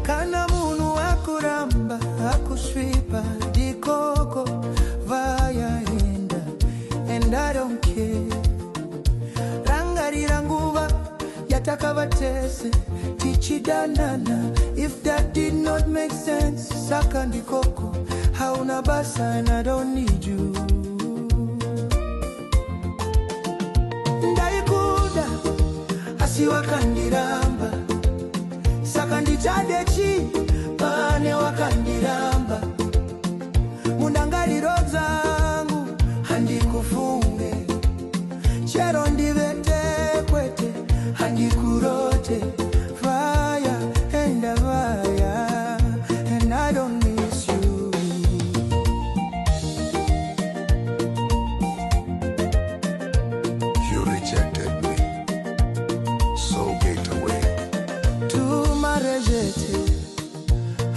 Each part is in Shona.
Kana munu akuramba akuswipa dikoko vaya enda and I don't care. Rangarira nguva yatakavatese tichidanana. If that did not make sense, saka ndikoko hauna basa and I don't need you. Ndaikuda asiwakandiramba saka ndichadechi pane wakandiramba. Mundangariro dzangu handikufunge chero ndivete kwete handikurote. Vaya enda vaya and I don't miss you. You rejected me, so get away. Tu m'as rejeté,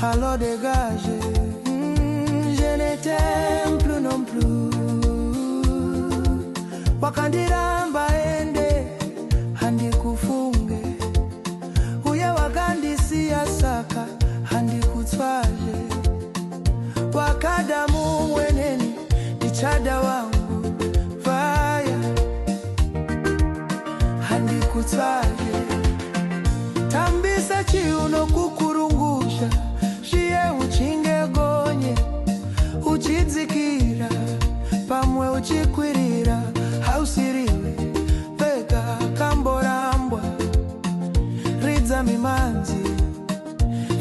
alors dégage. Je ne t'aime plus non plus. Wakandiramba ende handikufunge. Uye wakandisiya saka handikutsvaje. Wakadamu mweneni ndichada wangu. Vaya handikutsvaje. Tambisa chiuno kukurungusha shiye uchinge gonye. Uchidzikira pamwe uchikwirira hausiriwe peka kamborambwa. Ridza mimanzi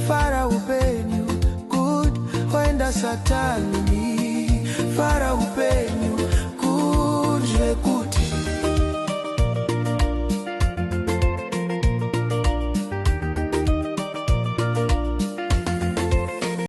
fara upenyu good wenda satani fara